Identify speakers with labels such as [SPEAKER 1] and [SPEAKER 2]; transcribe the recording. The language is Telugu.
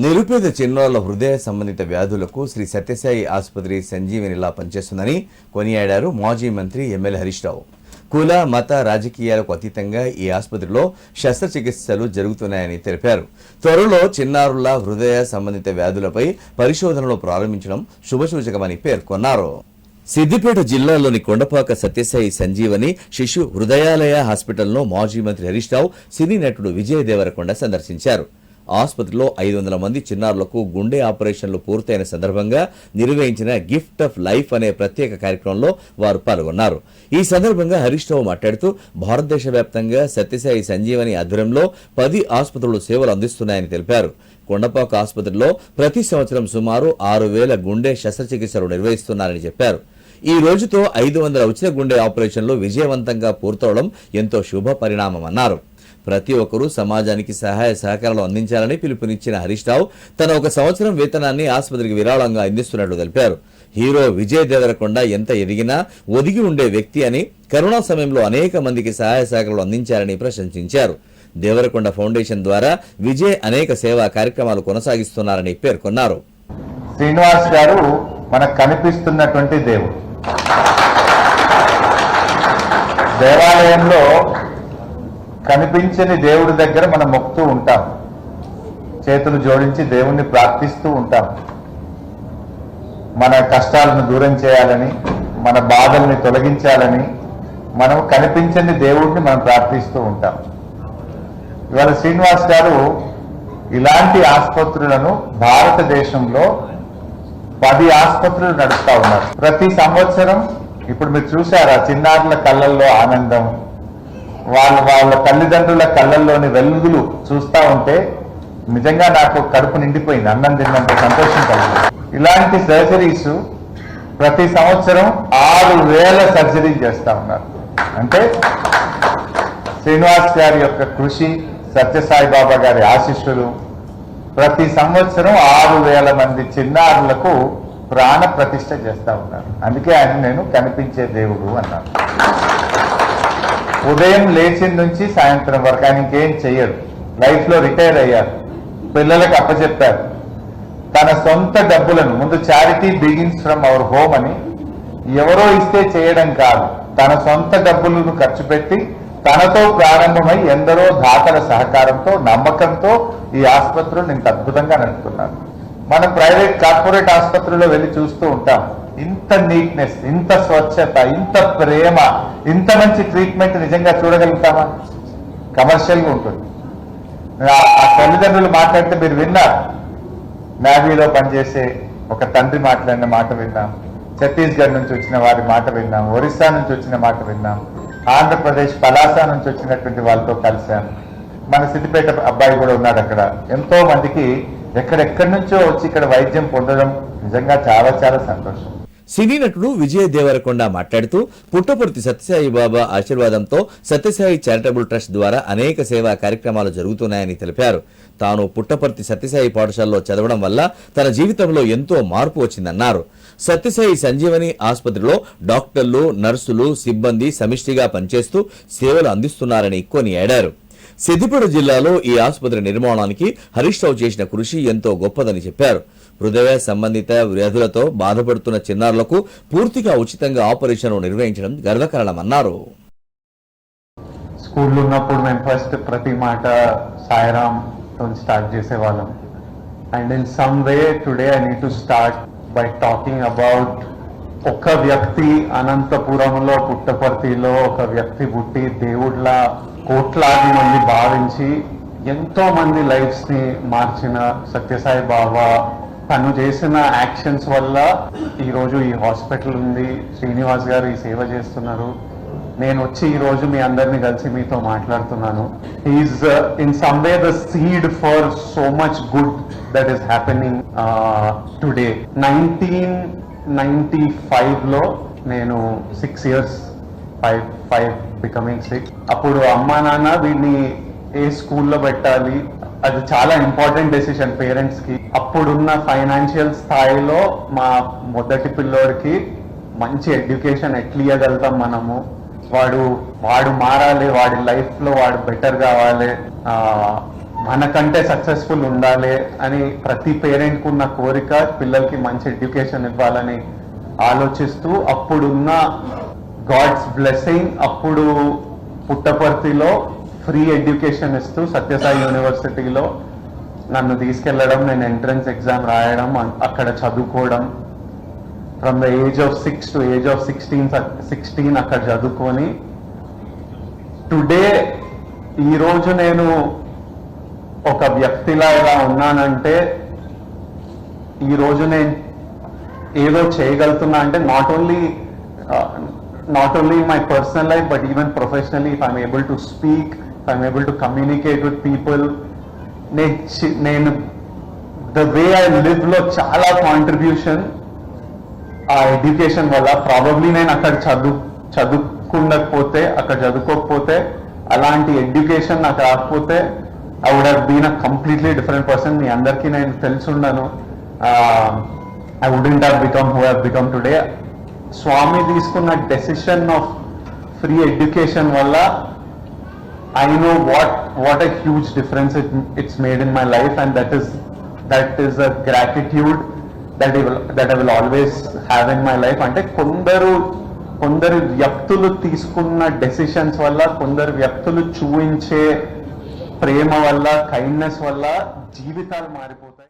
[SPEAKER 1] నిరుపేద చిన్నారుల హృదయ సంబంధిత వ్యాధులకు శ్రీ సత్యసాయి ఆసుపత్రి సంజీవనిలా పనిచేస్తుందని కొనియాడారు మాజీ మంత్రి ఎమ్మెల్యే హరీష్ రావు. కుల మత రాజకీయాలకు అతీతంగా ఈ ఆసుపత్రిలో శస్త్రచికిత్సలు జరుగుతున్నాయని తెలిపారు. త్వరలో చిన్నారుల హృదయ సంబంధిత వ్యాధులపై పరిశోధనలు ప్రారంభించడం శుభసూచకమని పేర్కొన్నారు. సిద్దిపేట జిల్లాలోని కొండపాక సత్యసాయి సంజీవని శిశు హృదయాలయ హాస్పిటల్ను మాజీ మంత్రి హరీష్ రావు సినీ నటుడు విజయ్ దేవరకొండ సందర్శించారు. ఆసుపత్రిలో 500 మంది చిన్నారులకు గుండె ఆపరేషన్లు పూర్తయిన సందర్భంగా నిర్వహించిన గిఫ్ట్ ఆఫ్ లైఫ్ అనే ప్రత్యేక కార్యక్రమంలో వారు పాల్గొన్నారు. ఈ సందర్భంగా హరీష్ రావు మాట్లాడుతూ భారతదేశ వ్యాప్తంగా సత్యసాయి సంజీవని ఆధ్వర్యంలో 10 ఆసుపత్రులు సేవలు అందిస్తున్నాయని తెలిపారు. కొండపాక ఆసుపత్రిలో ప్రతి సంవత్సరం సుమారు 6,000 గుండె శస్త్రచికిత్సలు నిర్వహిస్తున్నారని చెప్పారు. ఈ రోజుతో 500 ఉచిత గుండె ఆపరేషన్లు విజయవంతంగా పూర్తవడం ఎంతో శుభ పరిణామమన్నారు. ప్రతి ఒక్కరూ సమాజానికి సహాయ సహకారాలు అందించాలని పిలుపునిచ్చిన హరీష్ రావు తన 1 సంవత్సరం వేతనాన్ని ఆసుపత్రికి విరాళంగా అందిస్తున్నట్లు తెలిపారు. హీరో విజయ్ దేవరకొండ ఎంత ఎదిగినా ఒదిగి ఉండే వ్యక్తి అని, కరోనా సమయంలో అనేక మందికి సహాయ సహకారాలు అందించారని ప్రశంసించారు. దేవరకొండ ఫౌండేషన్ ద్వారా విజయ్ అనేక సేవా కార్యక్రమాలు కొనసాగిస్తున్నారని పేర్కొన్నారు.
[SPEAKER 2] శ్రీనివాస్ గారు మనకు కనిపిస్తున్నటువంటి దేవుడు. దేవాలయంలో కనిపించని దేవుడి దగ్గర మనం మొక్కుతూ ఉంటాం, చేతులు జోడించి దేవుణ్ణి ప్రార్థిస్తూ ఉంటాం. మన కష్టాలను దూరం చేయాలని, మన బాధల్ని తొలగించాలని మనం కనిపించని దేవుడిని మనం ప్రార్థిస్తూ ఉంటాం. ఇవాళ శ్రీనివాస్ గారు ఇలాంటి ఆసుపత్రులను భారతదేశంలో 10 ఆసుపత్రులు నడుపుతా ఉన్నారు. ప్రతి సంవత్సరం ఇప్పుడు మీరు చూసారా చిన్నారుల కళ్ళల్లో ఆనందం, వాళ్ళ తల్లిదండ్రుల కళ్ళల్లోని వెలుగులు చూస్తా ఉంటే నిజంగా నాకు కడుపు నిండిపోయింది, అన్నం తిన్నంత సంతోషం కలిగింది. ఇలాంటి సర్జరీస్ ప్రతి సంవత్సరం 6,000 సర్జరీలు చేస్తా ఉన్నారు. అంటే శ్రీనివాస్ గారి యొక్క కృషి, సత్యసాయి బాబా గారి ఆశీస్సులు, ప్రతి సంవత్సరం 6,000 మంది చిన్నారులకు ప్రాణ ప్రతిష్ఠ చేస్తా ఉన్నారు. అందుకే ఆయన నేను కనిపించే దేవుడు అన్నాను. ఉదయం లేచిన నుంచి సాయంత్రం వరకు ఆయన ఇంకేం చెయ్యరు. లైఫ్ లో రిటైర్ అయ్యారు, పిల్లలకు అప్పచెప్పారు. తన సొంత డబ్బులను, ముందు charity begins from our home అని, ఎవరో ఇస్తే చేయడం కాదు, తన సొంత డబ్బులను ఖర్చు పెట్టి తనతో ప్రారంభమై ఎందరో దాతల సహకారంతో, నమ్మకంతో ఈ ఆసుపత్రులు ఇంత అద్భుతంగా నడుపుతున్నారు. మనం ప్రైవేట్ కార్పొరేట్ ఆసుపత్రుల్లో వెళ్ళి చూస్తూ ఉంటాం. ఇంత నీట్నెస్, ఇంత స్వచ్ఛత, ఇంత ప్రేమ, ఇంత మంచి ట్రీట్మెంట్ నిజంగా చూడగలుగుతామా? కమర్షియల్గా ఉంటుంది. ఆ తల్లిదండ్రులు మాట్లాడితే మీరు విన్నారు, నేవీలో పనిచేసే ఒక తండ్రి మాట్లాడిన మాట విన్నాం, ఛత్తీస్గఢ్ నుంచి వచ్చిన వారి మాట విన్నాం, ఒరిస్సా నుంచి వచ్చిన మాట విన్నాం, ఆంధ్రప్రదేశ్ పలాస నుంచి వచ్చినటువంటి వాళ్ళతో కలిశాం. మన సిద్దిపేట అబ్బాయి కూడా ఉన్నాడు అక్కడ. ఎంతో మందికి ఎక్కడెక్కడి నుంచో వచ్చి ఇక్కడ వైద్యం పొందడం నిజంగా చాలా చాలా సంతోషం.
[SPEAKER 1] సినీ నటుడు విజయ్ దేవరకొండ మాట్లాడుతూ పుట్టపర్తి సత్యసాయి బాబా ఆశీర్వాదంతో సత్యసాయి చారిటబుల్ ట్రస్ట్ ద్వారా అనేక సేవా కార్యక్రమాలు జరుగుతున్నాయని తెలిపారు. తాను పుట్టపర్తి సత్యసాయి పాఠశాలలో చదవడం వల్ల తన జీవితంలో ఎంతో మార్పు వచ్చిందన్నారు. సత్యసాయి సంజీవని ఆసుపత్రిలో డాక్టర్లు, నర్సులు, సిబ్బంది సమిష్టిగా పనిచేస్తూ సేవలు అందిస్తున్నారని కొనియాడారు. సిద్దిపేట జిల్లాలో ఈ ఆసుపత్రి నిర్మాణానికి హరీష్ రావు చేసిన కృషి ఎంతో గొప్పదని చెప్పారు. హృదయ సంబంధిత వ్యాధులతో బాధపడుతున్న చిన్నారులకు పూర్తిగా ఉచితంగా ఆపరేషన్ నిర్వహించడం గర్వకారణమన్నారు.
[SPEAKER 2] స్కూల్లో ఉన్నప్పుడు మేము ఫస్ట్ ప్రతి మాట సాయిరామ్ తో స్టార్ట్ చేసేవాళ్ళం. And in some way today I need to start by talking about ఒక వ్యక్తి అనంతపురంలో, పుట్టపర్తిలో ఒక వ్యక్తి పుట్టి దేవుళ్ళ కోట్లాది మంది భావించి ఎంతో మంది లైఫ్స్ ని మార్చిన సత్యసాయి బాబా, తను చేసిన యాక్షన్స్ వల్ల ఈరోజు ఈ హాస్పిటల్ ఉంది. శ్రీనివాస్ గారు ఈ సేవ చేస్తున్నారు. నేను వచ్చి ఈ రోజు మీ అందరిని కలిసి మీతో మాట్లాడుతున్నాను. Is in some way the seed for so much good that is happening today. 1995 లో నేను 6 years, 5 becoming 6. అప్పుడు అమ్మా నాన్న వీడిని ఏ స్కూల్లో పెట్టాలి, అది చాలా ఇంపార్టెంట్ డెసిషన్ పేరెంట్స్ కి. అప్పుడున్న ఫైనాన్షియల్ స్థాయిలో మా మొదటి పిల్లోడికి మంచి ఎడ్యుకేషన్ ఎట్లా ఇవ్వగలుగుతాం మనము, వాడు మారాలి, వాడి లైఫ్ లో వాడు బెటర్ కావాలి,
[SPEAKER 3] మనకంటే సక్సెస్ఫుల్ ఉండాలి అని ప్రతి పేరెంట్కు ఉన్న కోరిక, పిల్లలకి మంచి ఎడ్యుకేషన్ ఇవ్వాలని ఆలోచిస్తూ అప్పుడున్న గాడ్స్ బ్లెస్సింగ్, అప్పుడు పుట్టపర్తిలో ఫ్రీ ఎడ్యుకేషన్ ఇస్తూ సత్యసాయి యూనివర్సిటీలో నన్ను తీసుకెళ్లడం, నేను ఎంట్రన్స్ ఎగ్జామ్ రాయడం, అక్కడ చదువుకోవడం, from the age of 6 to age of 16 అక్కడ చదువుకొని టుడే ఈరోజు నేను ఒక వ్యక్తిలా ఇలా ఉన్నానంటే, ఈరోజు నేను ఏదో చేయగలుగుతున్నా అంటే not only my personal life but even professionally, if I'm able to speak, if I'm able to communicate with people, నేను ద వే ఐ లివ్ లో చాలా కాంట్రిబ్యూషన్ ఆ ఎడ్యుకేషన్ వల్ల. ప్రాబబ్లీ నేను అక్కడ చదువుకోకపోతే అలాంటి ఎడ్యుకేషన్ నాకు రాకపోతే I would have been a completely different person. మీ అందరికీ నేను తెలుసుండను, I wouldn't have become who have become today. Swami తీసుకున్న డెసిషన్ ఆఫ్ ఫ్రీ ఎడ్యుకేషన్ వల్ల I know what a huge difference it's made in my life, and that is a gratitude that I will always have in my life. అంటే కొందరు వ్యక్తులు తీసుకున్న డెసిషన్స్ వల్ల, కొందరు వ్యక్తులు చూపించే ప్రేమ వల్ల, కైండ్నెస్ వల్ల జీవితాలు మారిపోతాయి.